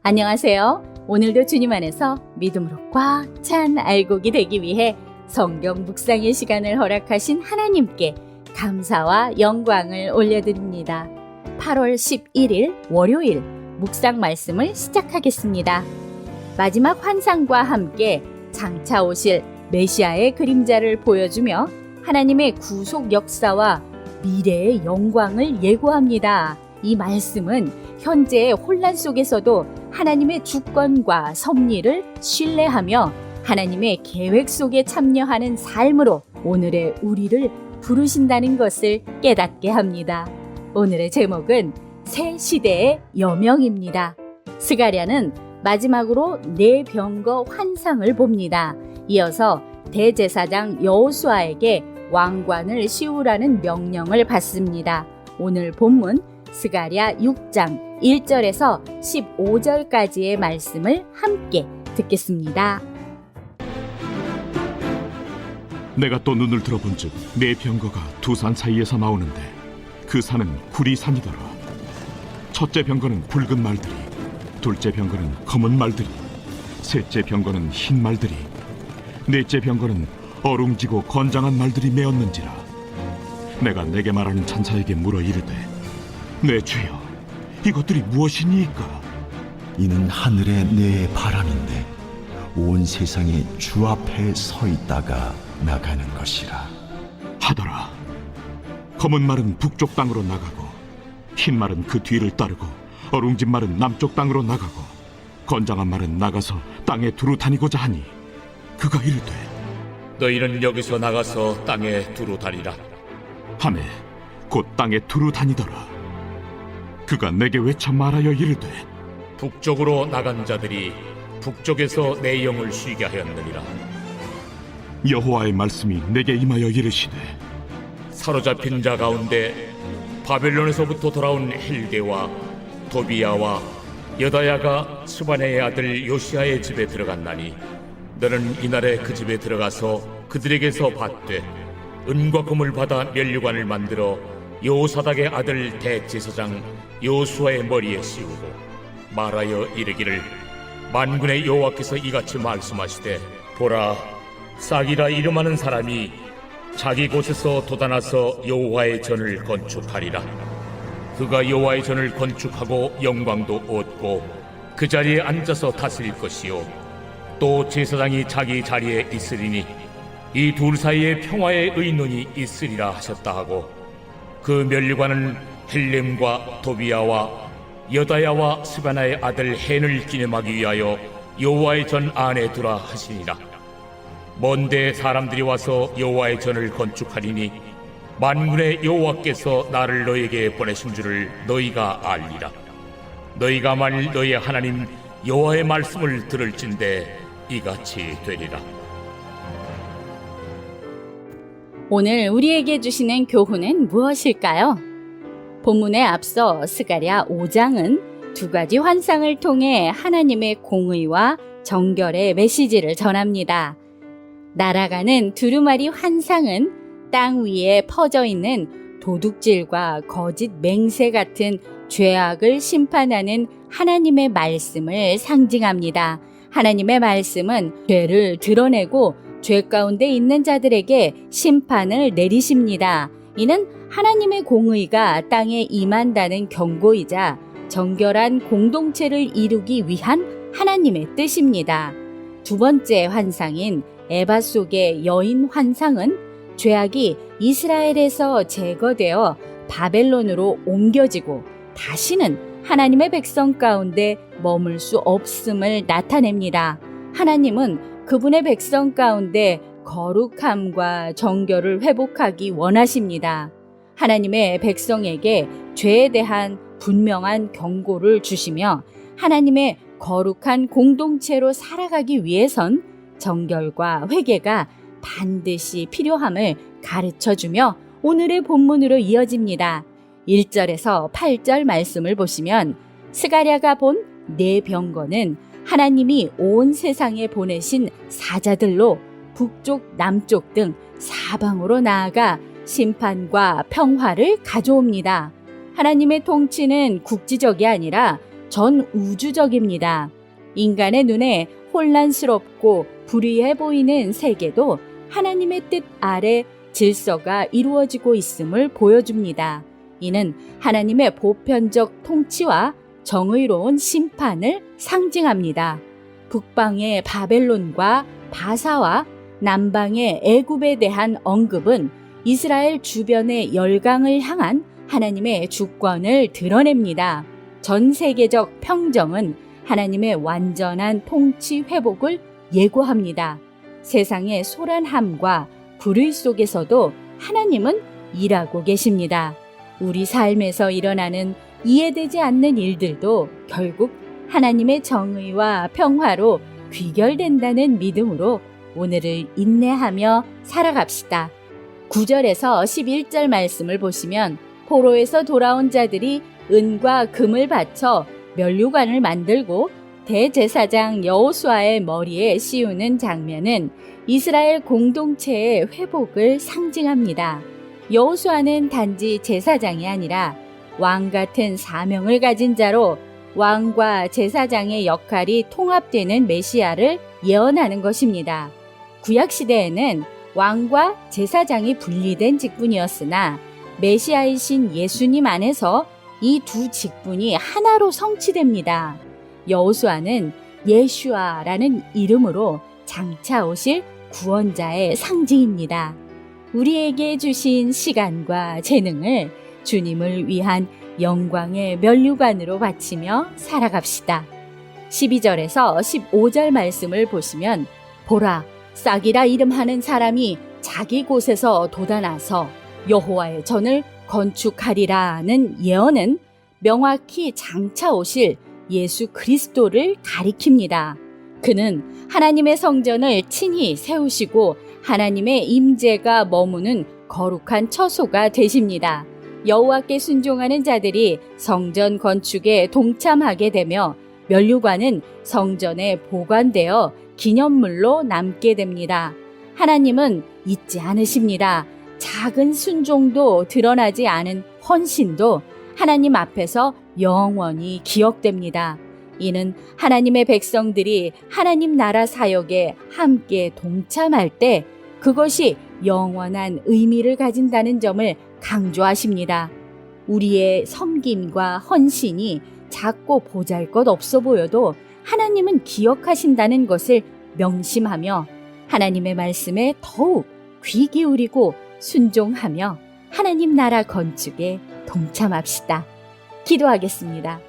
안녕하세요. 오늘도 주님 안에서 믿음으로 꽉 찬 알곡이 되기 위해 성경 묵상의 시간을 허락하신 하나님께 감사와 영광을 올려드립니다. 8월 11일 월요일 묵상 말씀을 시작하겠습니다. 마지막 환상과 함께 장차 오실 메시아의 그림자를 보여주며 하나님의 구속 역사와 미래의 영광을 예고합니다. 이 말씀은 현재의 혼란 속에서도 하나님의 주권과 섭리를 신뢰하며 하나님의 계획 속에 참여하는 삶으로 오늘의 우리를 부르신다는 것을 깨닫게 합니다. 오늘의 제목은 새 시대의 여명입니다. 스가랴는 마지막으로 네 병거 환상을 봅니다. 이어서 대제사장 여호수아에게 왕관을 씌우라는 명령을 받습니다. 오늘 본문 스가랴 6장 1절에서 15절까지의 말씀을 함께 듣겠습니다. 내가 또 눈을 들어본즉 네 병거가 두 산 사이에서 나오는데 그 산은 구리산이더라. 첫째 병거는 붉은 말들이, 둘째 병거는 검은 말들이, 셋째 병거는 흰 말들이, 넷째 병거는 어룽지고 건장한 말들이 메었는지라. 내가 내게 말하는 천사에게 물어 이르되, 내 주여, 이것들이 무엇이니까? 이는 하늘의 네 바람인데 온 세상이 주 앞에 서 있다가 나가는 것이라 하더라. 검은 말은 북쪽 땅으로 나가고, 흰 말은 그 뒤를 따르고, 어룽진 말은 남쪽 땅으로 나가고, 건장한 말은 나가서 땅에 두루 다니고자 하니 그가 이르되, 너희는 여기서 나가서 땅에 두루 다니라. 하매 곧 땅에 두루 다니더라. 그가 내게 외쳐 말하여 이르되, 북쪽으로 나간 자들이 북쪽에서 내 영을 쉬게 하였느니라. 여호와의 말씀이 내게 임하여 이르시되, 사로잡힌 자 가운데 바벨론에서부터 돌아온 헬게와 도비야와 여다야가 스바네의 아들 요시아의 집에 들어갔나니 너는 이날에 그 집에 들어가서 그들에게서 받되 은과 금을 받아 면류관을 만들어 여호사닥의 아들 대제사장 여호수아의 머리에 씌우고 말하여 이르기를, 만군의 여호와께서 이같이 말씀하시되, 보라, 싹이라 이름하는 사람이 자기 곳에서 돋아나서 여호와의 전을 건축하리라. 그가 여호와의 전을 건축하고 영광도 얻고 그 자리에 앉아서 다스릴 것이요, 또 제사장이 자기 자리에 있으리니 이 둘 사이에 평화의 의논이 있으리라 하셨다 하고, 그 면류관은 헬렘과 도비야와 여다야와 스바나의 아들 헨을 기념하기 위하여 여호와의 전 안에 두라 하시니라. 먼데 사람들이 와서 여호와의 전을 건축하리니 만군의 여호와께서 나를 너에게 보내신 줄을 너희가 알리라. 너희가 만일 너희 하나님 여호와의 말씀을 들을진대 이같이 되리라. 오늘 우리에게 주시는 교훈은 무엇일까요? 본문에 앞서 스가랴 5장은 두 가지 환상을 통해 하나님의 공의와 정결의 메시지를 전합니다. 날아가는 두루마리 환상은 땅 위에 퍼져 있는 도둑질과 거짓 맹세 같은 죄악을 심판하는 하나님의 말씀을 상징합니다. 하나님의 말씀은 죄를 드러내고 죄 가운데 있는 자들에게 심판을 내리십니다. 이는 하나님의 공의가 땅에 임한다는 경고이자 정결한 공동체를 이루기 위한 하나님의 뜻입니다. 두 번째 환상인 에바 속의 여인 환상은 죄악이 이스라엘에서 제거되어 바벨론으로 옮겨지고 다시는 하나님의 백성 가운데 머물 수 없음을 나타냅니다. 하나님은 그분의 백성 가운데 거룩함과 정결을 회복하기 원하십니다. 하나님의 백성에게 죄에 대한 분명한 경고를 주시며 하나님의 거룩한 공동체로 살아가기 위해선 정결과 회개가 반드시 필요함을 가르쳐주며 오늘의 본문으로 이어집니다. 1절에서 8절 말씀을 보시면 스가랴가 본 네 병거는 하나님이 온 세상에 보내신 사자들로 북쪽, 남쪽 등 사방으로 나아가 심판과 평화를 가져옵니다. 하나님의 통치는 국지적이 아니라 전 우주적입니다. 인간의 눈에 혼란스럽고 불의해 보이는 세계도 하나님의 뜻 아래 질서가 이루어지고 있음을 보여줍니다. 이는 하나님의 보편적 통치와 정의로운 심판을 상징합니다. 북방의 바벨론과 바사와 남방의 애굽에 대한 언급은 이스라엘 주변의 열강을 향한 하나님의 주권을 드러냅니다. 전 세계적 평정은 하나님의 완전한 통치 회복을 예고합니다. 세상의 소란함과 불의 속에서도 하나님은 일하고 계십니다. 우리 삶에서 일어나는 이해되지 않는 일들도 결국 하나님의 정의와 평화로 귀결된다는 믿음으로 오늘을 인내하며 살아갑시다. 9절에서 11절 말씀을 보시면 포로에서 돌아온 자들이 은과 금을 바쳐 면류관을 만들고 대제사장 여호수아의 머리에 씌우는 장면은 이스라엘 공동체의 회복을 상징합니다. 여호수아는 단지 제사장이 아니라 왕 같은 사명을 가진 자로 왕과 제사장의 역할이 통합되는 메시아를 예언하는 것입니다. 구약시대에는 왕과 제사장이 분리된 직분이었으나 메시아이신 예수님 안에서 이 두 직분이 하나로 성취됩니다. 여호수아는 예슈아라는 이름으로 장차 오실 구원자의 상징입니다. 우리에게 주신 시간과 재능을 주님을 위한 영광의 면류관으로 바치며 살아갑시다. 12절에서 15절 말씀을 보시면 보라, 싹이라 이름하는 사람이 자기 곳에서 돋아나서 여호와의 전을 건축하리라는 예언은 명확히 장차 오실 예수 그리스도를 가리킵니다. 그는 하나님의 성전을 친히 세우시고 하나님의 임재가 머무는 거룩한 처소가 되십니다. 여호와께 순종하는 자들이 성전 건축에 동참하게 되며 면류관은 성전에 보관되어 기념물로 남게 됩니다. 하나님은 잊지 않으십니다. 작은 순종도 드러나지 않은 헌신도 하나님 앞에서 영원히 기억됩니다. 이는 하나님의 백성들이 하나님 나라 사역에 함께 동참할 때 그것이 영원한 의미를 가진다는 점을 강조하십니다. 우리의 섬김과 헌신이 작고 보잘것 없어 보여도 하나님은 기억하신다는 것을 명심하며 하나님의 말씀에 더욱 귀 기울이고 순종하며 하나님 나라 건축에 동참합시다. 기도하겠습니다.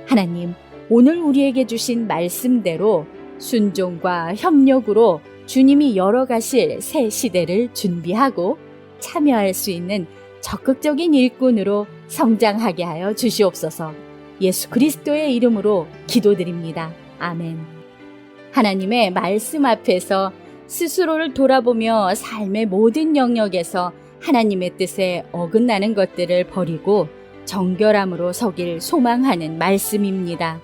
하나님, 오늘 우리에게 주신 말씀대로 순종과 협력으로 주님이 열어가실 새 시대를 준비하고 참여할 수 있는 적극적인 일꾼으로 성장하게 하여 주시옵소서. 예수 그리스도의 이름으로 기도드립니다. 아멘. 하나님의 말씀 앞에서 스스로를 돌아보며 삶의 모든 영역에서 하나님의 뜻에 어긋나는 것들을 버리고 정결함으로 서길 소망하는 말씀입니다.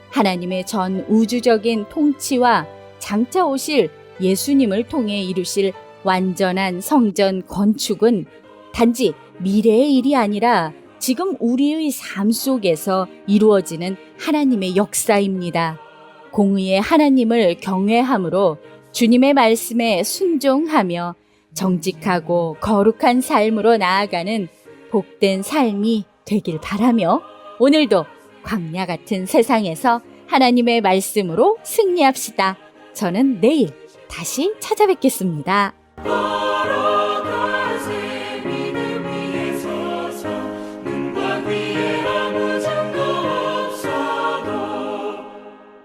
하나님의 전 우주적인 통치와 장차 오실 예수님을 통해 이루실 완전한 성전 건축은 단지 미래의 일이 아니라 지금 우리의 삶 속에서 이루어지는 하나님의 역사입니다. 공의의 하나님을 경외함으로 주님의 말씀에 순종하며 정직하고 거룩한 삶으로 나아가는 복된 삶이 되길 바라며 오늘도 광야 같은 세상에서 하나님의 말씀으로 승리합시다. 저는 내일 다시 찾아뵙겠습니다.